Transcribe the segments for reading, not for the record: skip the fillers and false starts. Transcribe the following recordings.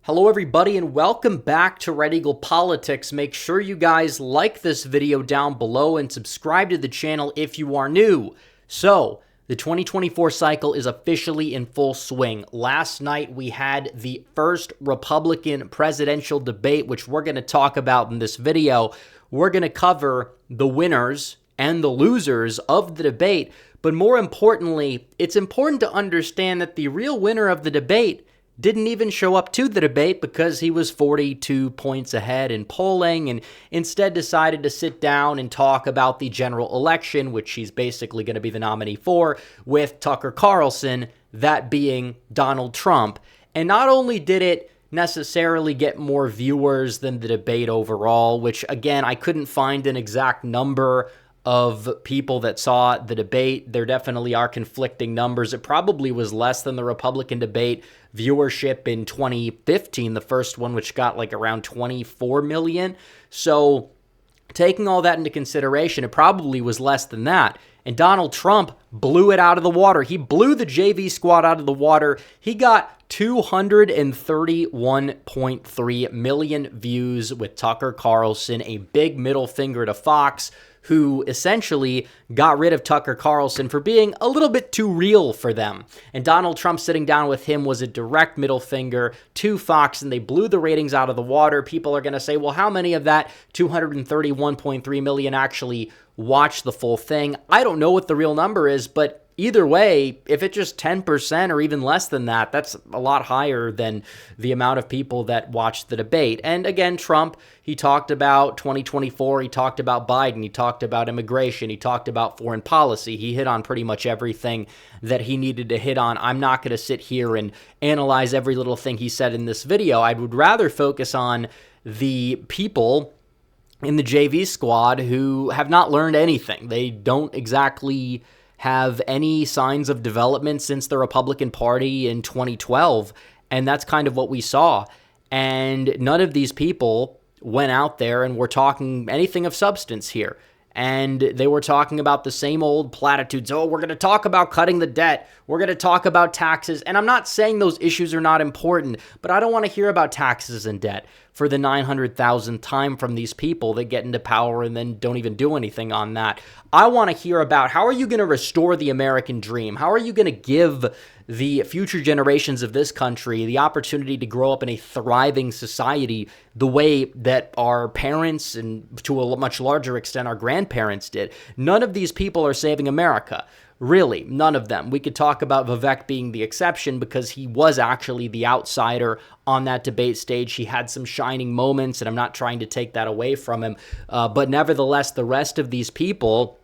Hello everybody and welcome back to Red Eagle Politics. Make sure you guys like this video down below and subscribe to the channel if you are new. So, the 2024 cycle is officially in full swing. Last night we had the first Republican presidential debate, which we're going to talk about in this video. We're going to cover the winners and the losers of the debate, but more importantly, it's important to understand that the real winner of the debate didn't even show up to the debate because he was 42 points ahead in polling and instead decided to sit down and talk about the general election, which he's basically going to be the nominee for, with Tucker Carlson, that being Donald Trump. And not only did it necessarily get more viewers than the debate overall, which again, I couldn't find an exact number of people that saw the debate. There definitely are conflicting numbers. It probably was less than the Republican debate viewership in 2015, the first one, which got like around 24 million. So taking all that into consideration, it probably was less than that. And Donald Trump blew it out of the water. He blew the JV squad out of the water. He got 231.3 million views with Tucker Carlson, a big middle finger to Fox, who essentially got rid of Tucker Carlson for being a little bit too real for them. And Donald Trump sitting down with him was a direct middle finger to Fox, and they blew the ratings out of the water. People are going to say, well, how many of that 231.3 million actually watched the full thing? I don't know what the real number is, but either way, if it's just 10% or even less than that, that's a lot higher than the amount of people that watched the debate. And again, Trump, he talked about 2024, he talked about Biden, he talked about immigration, he talked about foreign policy. He hit on pretty much everything that he needed to hit on. I'm not going to sit here and analyze every little thing he said in this video. I would rather focus on the people in the JV squad who have not learned anything. They don't exactly have any signs of development since the Republican Party in 2012, and that's kind of what we saw. And none of these people went out there and were talking anything of substance here. And they were talking about the same old platitudes. Oh, we're going to talk about cutting the debt. We're going to talk about taxes. And I'm not saying those issues are not important, but I don't want to hear about taxes and debt for the 900,000th time from these people that get into power and then don't even do anything on that. I want to hear about how are you going to restore the American dream? How are you going to give the future generations of this country the opportunity to grow up in a thriving society the way that our parents and to a much larger extent our grandparents did? None of these people are saving America. Really, none of them. We could talk about Vivek being the exception because he was actually the outsider on that debate stage. He had some shining moments, and I'm not trying to take that away from him. But nevertheless, the rest of these people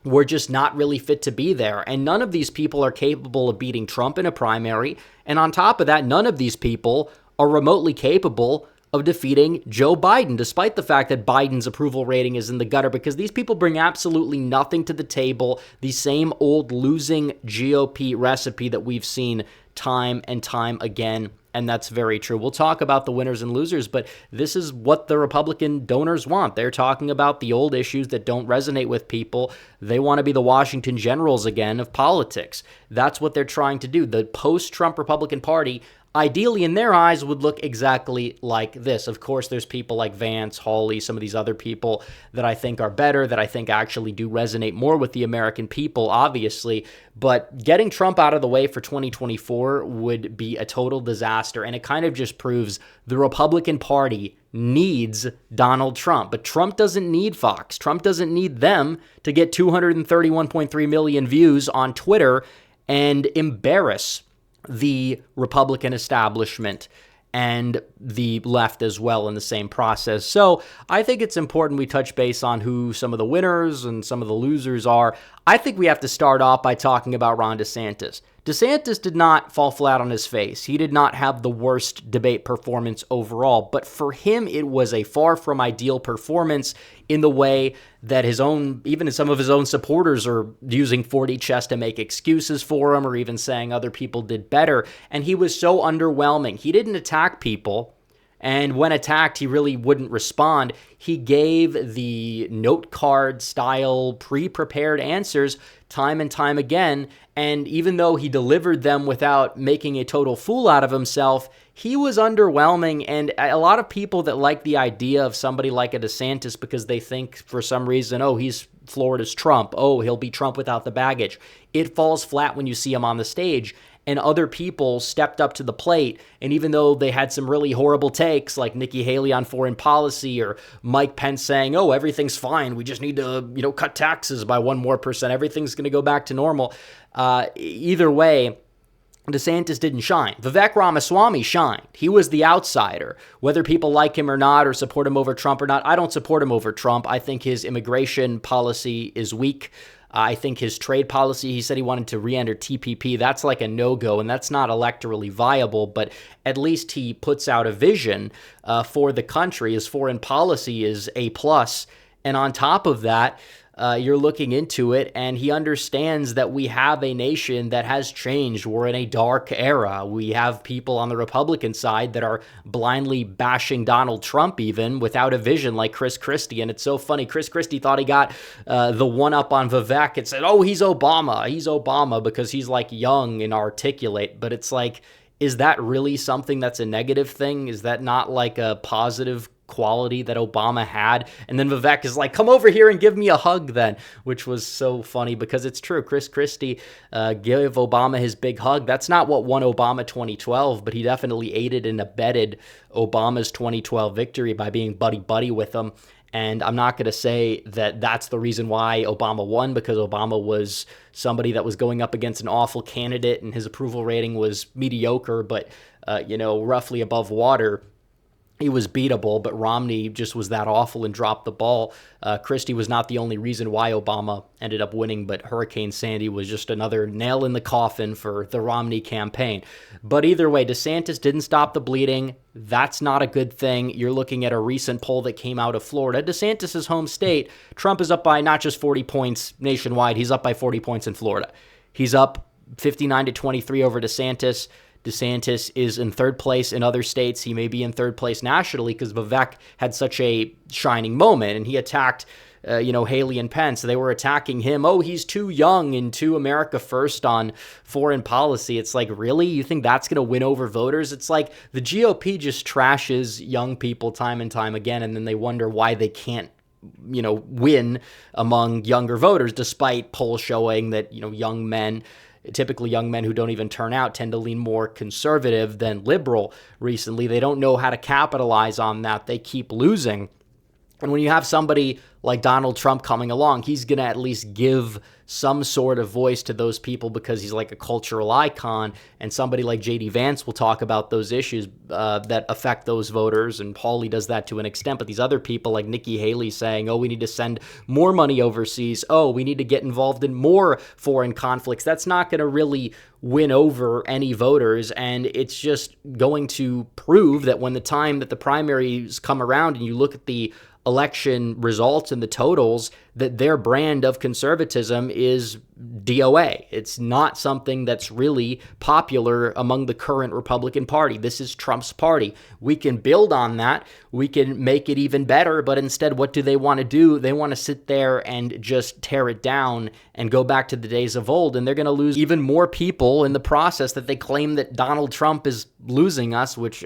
were just not really fit to be there. And none of these people are capable of beating Trump in a primary. And on top of that, none of these people are remotely capable of defeating Joe Biden, despite the fact that Biden's approval rating is in the gutter, because these people bring absolutely nothing to the table, the same old losing GOP recipe that we've seen time and time again, and that's very true. We'll talk about the winners and losers, but this is what the Republican donors want. They're talking about the old issues that don't resonate with people. They want to be the Washington Generals again of politics. That's what they're trying to do. The post-Trump Republican Party, ideally, in their eyes, would look exactly like this. Of course, there's people like Vance, Hawley, some of these other people that I think are better, that I think actually do resonate more with the American people, obviously. But getting Trump out of the way for 2024 would be a total disaster, and it kind of just proves the Republican Party needs Donald Trump. But Trump doesn't need Fox. Trump doesn't need them to get 231.3 million views on Twitter and embarrass the Republican establishment and the left as well in the same process. So I think it's important we touch base on who some of the winners and some of the losers are. I think we have to start off by talking about Ron DeSantis. DeSantis did not fall flat on his face. He did not have the worst debate performance overall, but for him, it was a far from ideal performance in the way that even some of his own supporters are using 4D chess to make excuses for him or even saying other people did better. And he was so underwhelming. He didn't attack people And when attacked, he really wouldn't respond. He gave the note card style pre-prepared answers time and time again. And even though he delivered them without making a total fool out of himself, he was underwhelming. And a lot of people that like the idea of somebody like a DeSantis because they think for some reason, oh, he's Florida's Trump. Oh, he'll be Trump without the baggage. It falls flat when you see him on the stage. And other people stepped up to the plate. And even though they had some really horrible takes, like Nikki Haley on foreign policy or Mike Pence saying, oh, everything's fine. We just need to, cut taxes by 1% more. Everything's going to go back to normal. Either way, DeSantis didn't shine. Vivek Ramaswamy shined. He was the outsider. Whether people like him or not, or support him over Trump or not, I don't support him over Trump. I think his immigration policy is weak. I think his trade policy, he said he wanted to re-enter TPP. That's like a no-go, and that's not electorally viable, but at least he puts out a vision for the country. His foreign policy is A+. And on top of that, you're looking into it, and he understands that we have a nation that has changed. We're in a dark era. We have people on the Republican side that are blindly bashing Donald Trump even without a vision, like Chris Christie. And it's so funny. Chris Christie thought he got the one-up on Vivek and said, oh, he's Obama. He's Obama because he's like young and articulate. But it's like, is that really something that's a negative thing? Is that not like a positive quality that Obama had? And then Vivek is like, come over here and give me a hug then, which was so funny because it's true. Chris Christie gave Obama his big hug. That's not what won Obama 2012, but he definitely aided and abetted Obama's 2012 victory by being buddy-buddy with him. And I'm not going to say that that's the reason why Obama won, because Obama was somebody that was going up against an awful candidate and his approval rating was mediocre, but, roughly above water. He was beatable, but Romney just was that awful and dropped the ball. Christie was not the only reason why Obama ended up winning, but Hurricane Sandy was just another nail in the coffin for the Romney campaign. But either way, DeSantis didn't stop the bleeding. That's not a good thing. You're looking at a recent poll that came out of Florida. DeSantis' home state, Trump is up by not just 40 points nationwide, he's up by 40 points in Florida. He's up 59-23 over DeSantis. DeSantis is in third place in other states. He may be in third place nationally because Vivek had such a shining moment and he attacked, Haley and Pence. They were attacking him. Oh, he's too young and too America first on foreign policy. It's like, really? You think that's going to win over voters? It's like the GOP just trashes young people time and time again, and then they wonder why they can't win among younger voters, despite polls showing that, typically young men who don't even turn out tend to lean more conservative than liberal recently. They don't know how to capitalize on that. They keep losing. And when you have somebody like Donald Trump coming along, he's going to at least give some sort of voice to those people because he's like a cultural icon. And somebody like J.D. Vance will talk about those issues that affect those voters. And Hawley does that to an extent. But these other people like Nikki Haley saying, oh, we need to send more money overseas. Oh, we need to get involved in more foreign conflicts. That's not going to really win over any voters. And it's just going to prove that when the time that the primaries come around and you look at the election results and the totals, that their brand of conservatism is DOA. It's not something that's really popular among the current Republican Party. This is Trump's party. We can build on that. We can make it even better. But instead, what do they want to do? They want to sit there and just tear it down and go back to the days of old. And they're going to lose even more people in the process that they claim that Donald Trump is losing us, which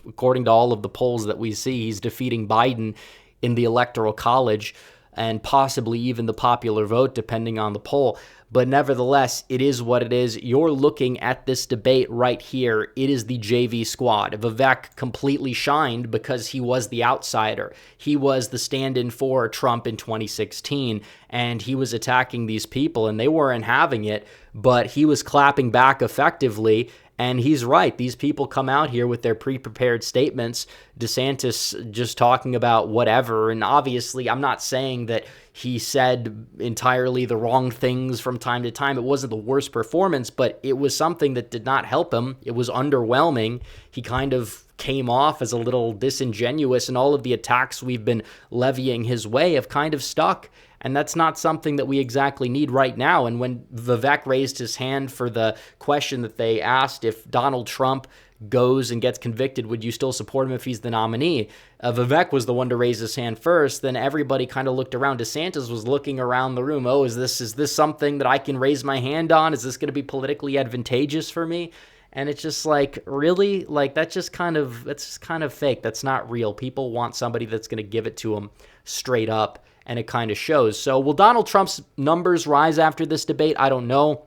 according to all of the polls that we see, he's defeating Biden in the Electoral College and possibly even the popular vote, depending on the poll. But nevertheless, it is what it is. You're looking at this debate right here. It is the JV squad. Vivek completely shined because he was the outsider. He was the stand-in for Trump in 2016, and he was attacking these people, and they weren't having it, but he was clapping back effectively. And he's right. These people come out here with their pre-prepared statements. DeSantis just talking about whatever. And obviously, I'm not saying that he said entirely the wrong things from time to time. It wasn't the worst performance, but it was something that did not help him. It was underwhelming. He kind of came off as a little disingenuous, and all of the attacks we've been levying his way have kind of stuck. And that's not something that we exactly need right now. And when Vivek raised his hand for the question that they asked if Donald Trump goes and gets convicted, would you still support him if he's the nominee? Vivek was the one to raise his hand first. Then everybody kind of looked around. DeSantis was looking around the room. Oh, is this something that I can raise my hand on? Is this going to be politically advantageous for me? And it's just like, really? Like, that's just kind of fake. That's not real. People want somebody that's going to give it to them straight up, and it kind of shows. So will Donald Trump's numbers rise after this debate? I don't know.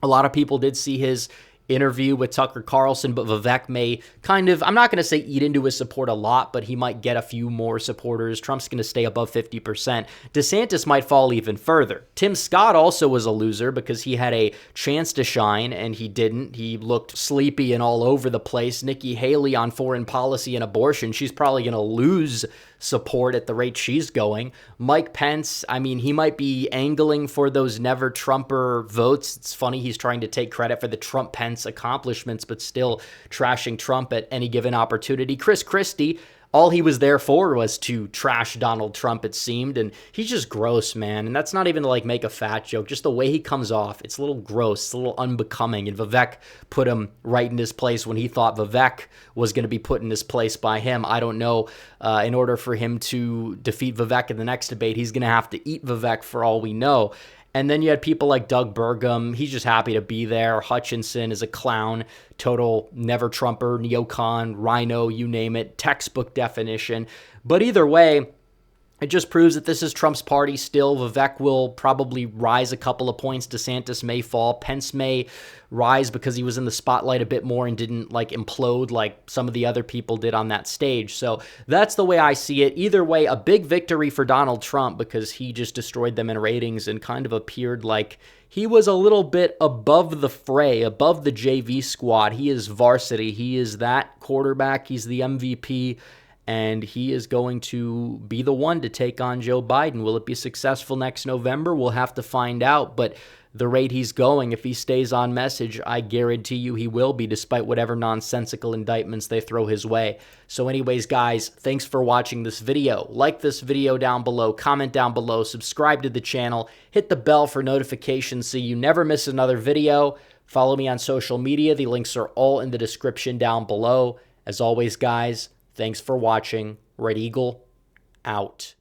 A lot of people did see his interview with Tucker Carlson, but Vivek may kind of, I'm not going to say eat into his support a lot, but he might get a few more supporters. Trump's going to stay above 50%. DeSantis might fall even further. Tim Scott also was a loser because he had a chance to shine and he didn't. He looked sleepy and all over the place. Nikki Haley on foreign policy and abortion, she's probably going to lose support at the rate she's going. Mike Pence, I mean, he might be angling for those never Trumper votes. It's funny, he's trying to take credit for the Trump-Pence accomplishments, but still trashing Trump at any given opportunity. Chris Christie, all he was there for was to trash Donald Trump, it seemed, and he's just gross, man. And that's not even to like make a fat joke, just the way he comes off. It's a little gross, it's a little unbecoming, and Vivek put him right in his place when he thought Vivek was going to be put in his place by him. I don't know. In order for him to defeat Vivek in the next debate, he's going to have to eat Vivek for all we know. And then you had people like Doug Burgum. He's just happy to be there. Hutchinson is a clown, total never Trumper, neocon, rhino, you name it, textbook definition. But either way, it just proves that this is Trump's party still. Vivek will probably rise a couple of points. DeSantis may fall. Pence may rise because he was in the spotlight a bit more and didn't like implode like some of the other people did on that stage. So that's the way I see it. Either way, a big victory for Donald Trump because he just destroyed them in ratings and kind of appeared like he was a little bit above the fray, above the JV squad. He is varsity. He is that quarterback. He's the MVP. And he is going to be the one to take on Joe Biden. Will it be successful next November? We'll have to find out. But the rate he's going, if he stays on message, I guarantee you he will be, despite whatever nonsensical indictments they throw his way. So anyways, guys, thanks for watching this video. Like this video down below, comment down below, subscribe to the channel, hit the bell for notifications so you never miss another video. Follow me on social media. The links are all in the description down below. As always, guys, thanks for watching. Red Eagle, out.